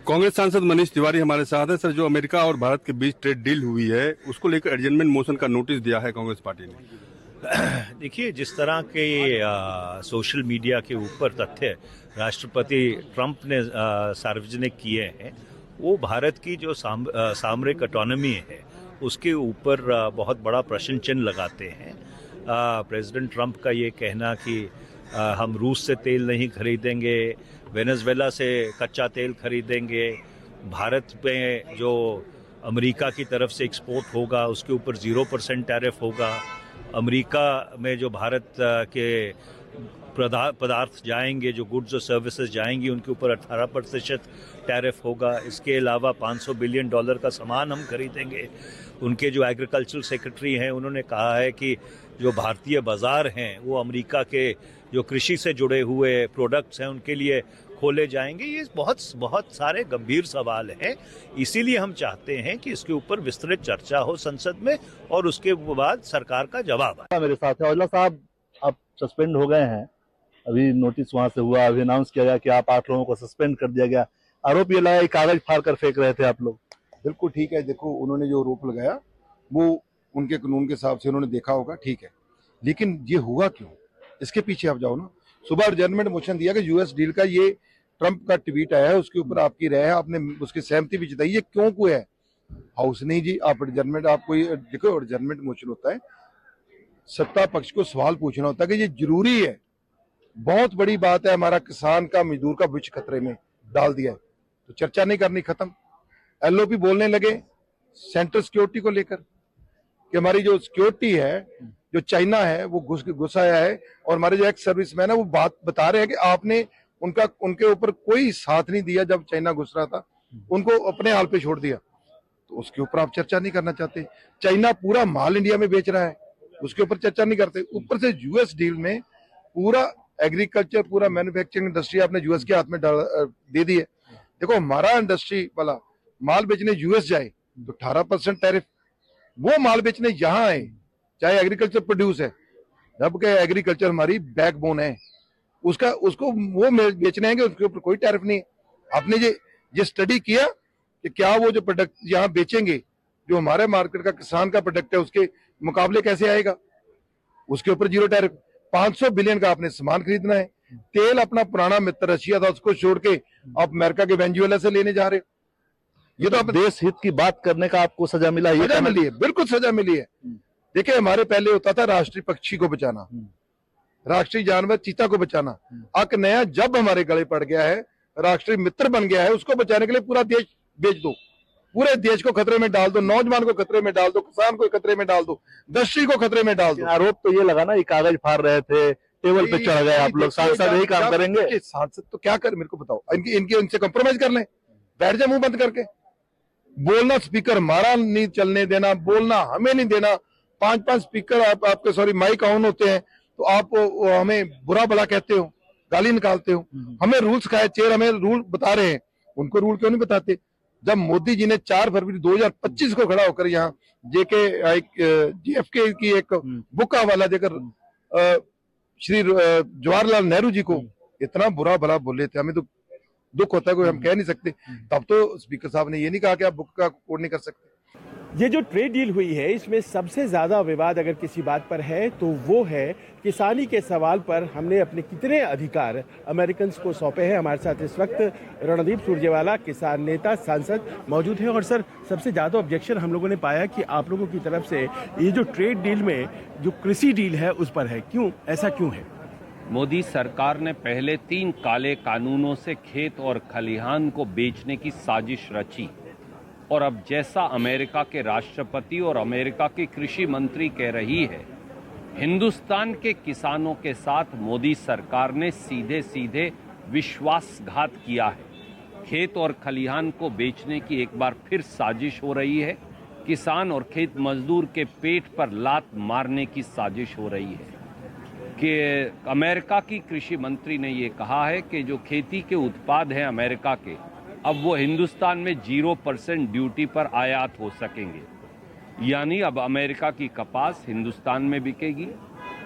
कांग्रेस सांसद मनीष तिवारी हमारे साथ है। सर, जो अमेरिका और भारत के बीच ट्रेड डील हुई है उसको लेकर एडजमेंट मोशन का नोटिस दिया है कांग्रेस पार्टी ने। देखिए, जिस तरह के सोशल मीडिया के ऊपर तथ्य राष्ट्रपति ट्रंप ने सार्वजनिक किए हैं, वो भारत की जो सामरिक ऑटोनॉमी है उसके ऊपर बहुत बड़ा प्रश्न चिन्ह लगाते हैं। प्रेसिडेंट ट्रंप का ये कहना कि हम रूस से तेल नहीं खरीदेंगे, वेनेजुएला से कच्चा तेल खरीदेंगे, भारत में जो अमेरिका की तरफ से एक्सपोर्ट होगा उसके ऊपर 0% टैरिफ होगा, अमेरिका में जो भारत के पदार्थ जाएंगे, जो गुड्स और सर्विसेज जाएंगी, उनके ऊपर 18% टैरिफ होगा। इसके अलावा $500 बिलियन का सामान हम खरीदेंगे। उनके जो एग्रीकल्चरल सेक्रेटरी हैं उन्होंने कहा है कि जो भारतीय बाजार हैं वो अमेरिका के जो कृषि से जुड़े हुए प्रोडक्ट्स हैं उनके लिए खोले जाएंगे। ये बहुत सारे गंभीर सवाल हैं, इसीलिए हम चाहते हैं कि इसके ऊपर विस्तृत चर्चा हो संसद में और उसके बाद सरकार का जवाब आए। मेरे साथ है औजला साहब, आप सस्पेंड हो गए हैं। अभी नोटिस वहां से हुआ, अभी अनाउंस किया गया कि आप 8 लोगों को सस्पेंड कर दिया गया। आरोप ये लगा कि कागज फाड़ कर फेंक रहे थे आप लोग। बिल्कुल ठीक है। देखो, उन्होंने जो आरोप लगाया वो उनके कानून के हिसाब से उन्होंने देखा होगा, ठीक है, लेकिन ये हुआ क्यों, इसके पीछे आप जाओ ना। सुबह एडजर्नमेंट मोशन दिया कि यूएस डील का ये ट्रंप का ट्वीट आया है, उसके ऊपर आपकी राय है, आपने उसकी सहमति भी जताई, ये क्यों हुआ है? हाउस नहीं जी, आप एडजर्नमेंट, आपको देखो एडजर्नमेंट मोशन होता है, सत्ता पक्ष को सवाल पूछना होता है कि ये जरूरी है, बहुत बड़ी बात है, हमारा किसान का, मजदूर का भविष्य खतरे में डाल दिया है, तो चर्चा नहीं करनी, खत्म। एलओपी बोलने लगे सेंट्रल सिक्योरिटी को लेकर कि हमारी जो सिक्योरिटी है, जो चाइना है वो घुस आया है, और हमारे जो एक्स सर्विसमैन है वो बात बता रहे हैं कि आपने उनके ऊपर कोई साथ नहीं दिया जब चाइना घुस रहा था, उनको अपने हाल पे छोड़ दिया, तो उसके ऊपर आप चर्चा नहीं करना चाहते। चाइना पूरा माल इंडिया में बेच रहा है, उसके ऊपर चर्चा नहीं करते। ऊपर से यूएस डील में पूरा एग्रीकल्चर, पूरा मैन्युफैक्चरिंग इंडस्ट्री आपने यूएस के हाथ में दे दी है। देखो, हमारा इंडस्ट्री वाला माल बेचने यूएस जाए तो 18% टैरिफ, वो माल बेचने यहाँ आए, चाहे एग्रीकल्चर प्रोड्यूस है, जबकि एग्रीकल्चर हमारी बैकबोन है, उसको वो बेचने आएंगे, उसके ऊपर कोई टैरिफ नहीं है। आपने ये स्टडी किया कि क्या वो जो प्रोडक्ट यहाँ बेचेंगे, जो हमारे मार्केट का किसान का प्रोडक्ट है, उसके मुकाबले कैसे आएगा? उसके ऊपर 0 टैरिफ। 500 बिलियन का आपने सामान खरीदना है। तेल अपना पुराना मित्र रशिया था, उसको छोड़ के आप अमेरिका के वेनेजुएला से लेने जा रहे हो। ये तो देश हित की बात करने का आपको सजा मिला है? सजा मिली है, बिल्कुल सजा मिली है। देखिए, हमारे पहले होता था राष्ट्रीय पक्षी को बचाना, राष्ट्रीय जानवर चीता को बचाना। अब नया जब हमारे गले पड़ गया है, राष्ट्रीय मित्र बन गया है, उसको बचाने के लिए पूरा देश बेच दो, पूरे देश को खतरे में डाल दो, नौजवान को खतरे में डाल दो, किसान को खतरे में डाल दो, इंडस्ट्री को खतरे में डाल दो। आरोप तो ये लगा ना, ये कागज फाड़ रहे थे, टेबल पे चढ़ गए आप लोग, सांसद यही काम करेंगे? सांसद तो क्या कर, मेरे को बताओ, इनसे कंप्रोमाइज कर लें, बैठ जाए मुंह बंद करके। बोलना स्पीकर हमारा नहीं चलने देना, बोलना हमें नहीं देना। 5-5 स्पीकर आपके सॉरी माइक ऑन होते हैं, तो आप हमें बुरा भला कहते हो, गाली निकालते हो। हमें रूल सिखाए, चेयर हमें रूल बता रहे हैं, उनको रूल क्यों नहीं बताते? जब मोदी जी ने 4 फरवरी 2025 को खड़ा होकर यहाँ JFK की एक बुक का हवाला देकर श्री जवाहरलाल नेहरू जी को इतना बुरा भला बोले थे, हमें तो दुख होता है, कोई हम कह नहीं सकते। तब तो स्पीकर साहब ने ये नहीं कहा कि आप बुक का कोड नहीं कर सकते। ये जो ट्रेड डील हुई है, इसमें सबसे ज्यादा विवाद अगर किसी बात पर है तो वो है किसानी के सवाल पर हमने अपने कितने अधिकार अमेरिकन को सौंपे हैं। हमारे साथ इस वक्त रणदीप सुरजेवाला, किसान नेता, सांसद मौजूद हैं। और सर, सबसे ज्यादा ऑब्जेक्शन हम लोगों ने पाया कि आप लोगों की तरफ से ये जो ट्रेड डील में जो कृषि डील है उस पर है। क्यों, ऐसा क्यों है? मोदी सरकार ने पहले 3 काले कानूनों से खेत और खलिहान को बेचने की साजिश रची, और अब जैसा अमेरिका के राष्ट्रपति और अमेरिका की कृषि मंत्री कह रही है, हिंदुस्तान के किसानों के साथ मोदी सरकार ने सीधे सीधे विश्वासघात किया है। खेत और खलिहान को बेचने की एक बार फिर साजिश हो रही है। किसान और खेत मजदूर के पेट पर लात मारने की साजिश हो रही है। कि अमेरिका की कृषि मंत्री ने ये कहा है कि जो खेती के उत्पाद हैं अमेरिका के, अब वो हिंदुस्तान में 0% ड्यूटी पर आयात हो सकेंगे। यानी अब अमेरिका की कपास हिंदुस्तान में बिकेगी,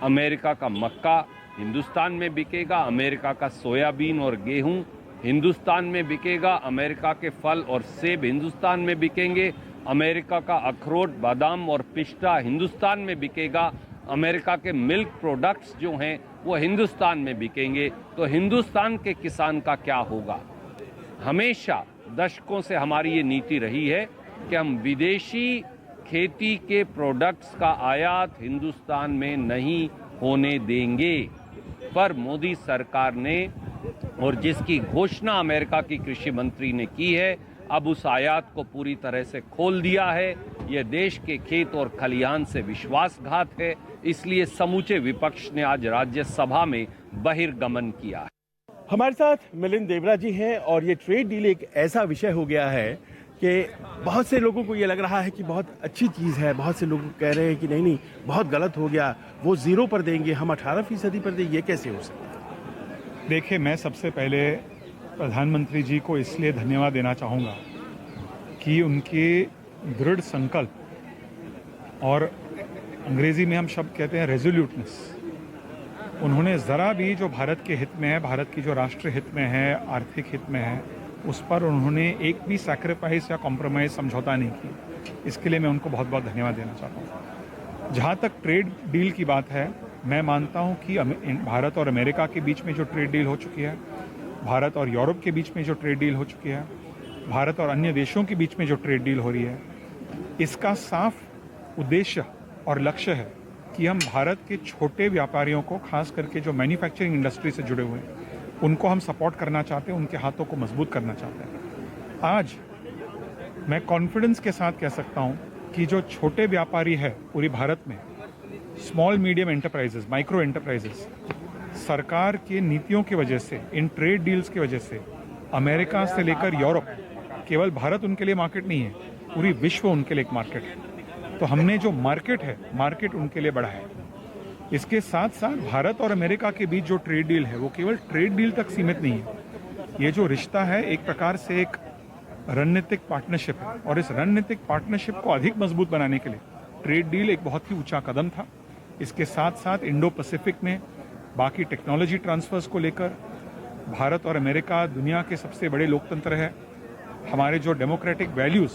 अमेरिका का मक्का हिंदुस्तान में बिकेगा, अमेरिका का सोयाबीन और गेहूं हिंदुस्तान में बिकेगा, अमेरिका के फल और सेब हिंदुस्तान में बिकेंगे, अमेरिका का अखरोट, बादाम और पिस्ता हिंदुस्तान में बिकेगा, अमेरिका के मिल्क प्रोडक्ट्स जो हैं वो हिंदुस्तान में बिकेंगे, तो हिंदुस्तान के किसान का क्या होगा? हमेशा दशकों से हमारी ये नीति रही है कि हम विदेशी खेती के प्रोडक्ट्स का आयात हिंदुस्तान में नहीं होने देंगे। पर मोदी सरकार ने, और जिसकी घोषणा अमेरिका की कृषि मंत्री ने की है, अब उस आयात को पूरी तरह से खोल दिया है। यह देश के खेत और खलिहान से विश्वासघात है, इसलिए समूचे विपक्ष ने आज राज्यसभा में बहिर्गमन किया है। हमारे साथ मिलिंद देवरा जी हैं और ये ट्रेड डील एक ऐसा विषय हो गया है कि बहुत से लोगों को ये लग रहा है कि बहुत अच्छी चीज़ है, बहुत से लोग कह रहे हैं कि नहीं बहुत गलत हो गया, वो 0 पर देंगे, हम 18% पर देंगे, ये कैसे हो सकता है? देखिए, मैं सबसे पहले प्रधानमंत्री जी को इसलिए धन्यवाद देना चाहूँगा कि उनके दृढ़ संकल्प और अंग्रेजी में हम शब्द कहते हैं रेजोल्यूटनेस, उन्होंने ज़रा भी जो भारत के हित में है, भारत की जो राष्ट्र हित में है, आर्थिक हित में है, उस पर उन्होंने एक भी सैक्रिफाइस या कॉम्प्रोमाइज़ समझौता नहीं की। इसके लिए मैं उनको बहुत बहुत धन्यवाद देना चाहता हूँ। जहाँ तक ट्रेड डील की बात है, मैं मानता हूँ कि भारत और अमेरिका के बीच में जो ट्रेड डील हो चुकी है, भारत और यूरोप के बीच में जो ट्रेड डील हो चुकी है, भारत और अन्य देशों के बीच में जो ट्रेड डील हो रही है, इसका साफ उद्देश्य और लक्ष्य है कि हम भारत के छोटे व्यापारियों को, खास करके जो मैन्युफैक्चरिंग इंडस्ट्री से जुड़े हुए हैं, उनको हम सपोर्ट करना चाहते हैं, उनके हाथों को मजबूत करना चाहते हैं। आज मैं कॉन्फिडेंस के साथ कह सकता हूं कि जो छोटे व्यापारी है पूरी भारत में, small medium enterprises, micro enterprises, सरकार की नीतियों की वजह से, इन ट्रेड डील्स की वजह से, अमेरिका से लेकर यूरोप, केवल भारत उनके लिए मार्केट नहीं है, पूरी विश्व उनके लिए एक मार्केट है। तो हमने जो मार्केट है, मार्केट उनके लिए बढ़ा है। इसके साथ साथ भारत और अमेरिका के बीच जो ट्रेड डील है, वो केवल ट्रेड डील तक सीमित नहीं है। ये जो रिश्ता है, एक प्रकार से एक रणनीतिक पार्टनरशिप है, और इस रणनीतिक पार्टनरशिप को अधिक मजबूत बनाने के लिए ट्रेड डील एक बहुत ही ऊंचा कदम था। इसके साथ साथ इंडो पैसिफिक में बाकी टेक्नोलॉजी ट्रांसफर्स को लेकर भारत और अमेरिका दुनिया के सबसे बड़े लोकतंत्र है, हमारे जो डेमोक्रेटिक वैल्यूज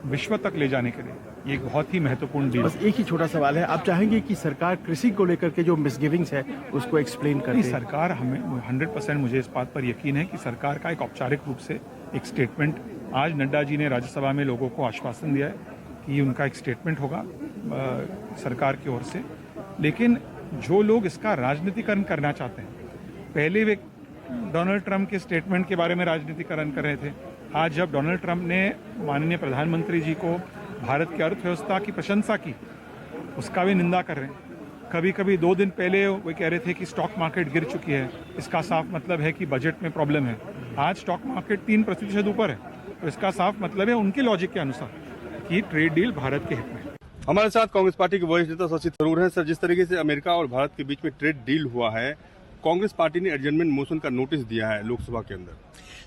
विश्व तक ले जाने के लिए ये एक बहुत ही महत्वपूर्ण डील। बस एक ही छोटा सवाल है, आप चाहेंगे कि सरकार कृषि को लेकर के जो मिसगिविंग्स है उसको एक्सप्लेन करे? सरकार, हमें 100% मुझे इस बात पर यकीन है कि सरकार का एक औपचारिक रूप से एक स्टेटमेंट, आज नड्डा जी ने राज्यसभा में लोगों को आश्वासन दिया है कि उनका एक स्टेटमेंट होगा सरकार की ओर से। लेकिन जो लोग इसका राजनीतिकरण करना चाहते हैं, पहले वे डोनाल्ड ट्रंप के स्टेटमेंट के बारे में राजनीतिकरण कर रहे थे, आज जब डोनाल्ड ट्रंप ने माननीय प्रधानमंत्री जी को भारत की अर्थव्यवस्था की प्रशंसा की, उसका भी निंदा कर रहे हैं। कभी कभी 2 दिन पहले वो कह रहे थे कि स्टॉक मार्केट गिर चुकी है, इसका साफ मतलब है कि बजट में प्रॉब्लम है। आज स्टॉक मार्केट 3% ऊपर है, तो इसका साफ मतलब है उनके लॉजिक के अनुसार कि ट्रेड डील भारत के हित में है। हमारे साथ कांग्रेस पार्टी के वरिष्ठ नेता शशि थरूर हैं। सर, जिस तरीके से अमेरिका और भारत के बीच में ट्रेड डील हुआ है, कांग्रेस पार्टी ने एडजर्नमेंट मोशन का नोटिस दिया है लोकसभा के अंदर।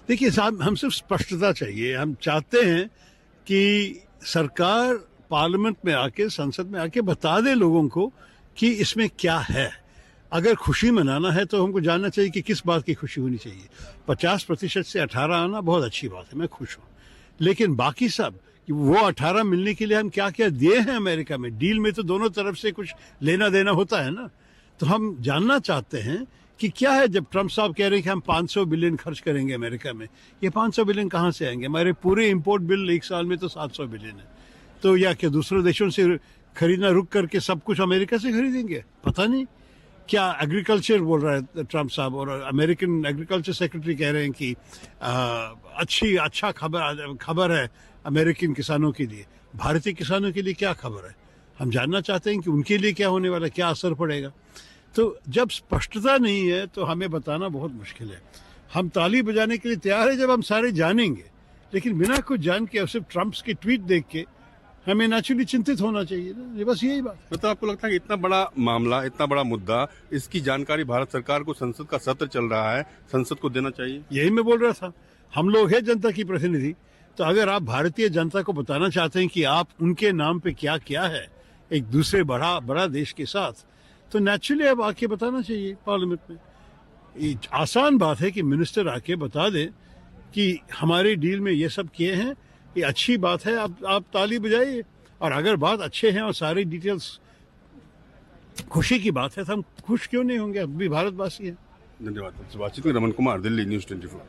देखिए साहब, हम सिर्फ स्पष्टता चाहिए। हम चाहते हैं कि सरकार पार्लियामेंट में आके, संसद में आके बता दे लोगों को कि इसमें क्या है। अगर खुशी मनाना है तो हमको जानना चाहिए कि किस बात की खुशी होनी चाहिए। 50% से 18 आना बहुत अच्छी बात है, मैं खुश हूँ। लेकिन बाकी सब, वो 18 मिलने के लिए हम क्या क्या दिए हैं अमेरिका में। डील में तो दोनों तरफ से कुछ लेना देना होता है ना। तो हम जानना चाहते हैं कि क्या है। जब ट्रंप साहब कह रहे हैं कि हम 500 बिलियन खर्च करेंगे अमेरिका में, ये 500 बिलियन कहाँ से आएंगे? हमारे पूरे इंपोर्ट बिल एक साल में तो 700 बिलियन है। तो या क्या दूसरे देशों से खरीदना रुक करके सब कुछ अमेरिका से खरीदेंगे? पता नहीं। क्या एग्रीकल्चर बोल रहा है ट्रंप साहब, और अमेरिकन एग्रीकल्चर सेक्रेटरी कह रहे हैं कि अच्छा खबर है अमेरिकन किसानों के लिए। भारतीय किसानों के लिए क्या खबर है? हम जानना चाहते हैं कि उनके लिए क्या होने वाला है, क्या असर पड़ेगा। तो जब स्पष्टता नहीं है तो हमें बताना बहुत मुश्किल है। हम ताली बजाने के लिए तैयार है जब हम सारे जानेंगे, लेकिन बिना कुछ जान के और सिर्फ ट्रंप्स की ट्वीट देख के हमें नेचुरली चिंतित होना चाहिए ना। ये बस यही बात है। मतलब आपको लगता है कि इतना बड़ा मामला, इतना बड़ा मुद्दा, इसकी जानकारी भारत सरकार को, संसद का सत्र चल रहा है, संसद को देना चाहिए? यही मैं बोल रहा था। हम लोग हैं जनता की प्रतिनिधि, तो अगर आप भारतीय जनता को बताना चाहते हैं कि आप उनके नाम पे क्या किया है एक दूसरे बड़ा देश के साथ, तो नेचुरली अब आके बताना चाहिए पार्लियामेंट में। आसान बात है कि मिनिस्टर आके बता दे कि हमारे डील में ये सब किए हैं, ये अच्छी बात है, आप ताली बजाइए। और अगर बात अच्छे हैं और सारी डिटेल्स खुशी की बात है तो हम खुश क्यों नहीं होंगे, अब भी भारतवासी हैं। धन्यवाद। बातचीत में रमन कुमार, दिल्ली न्यूज़ 24।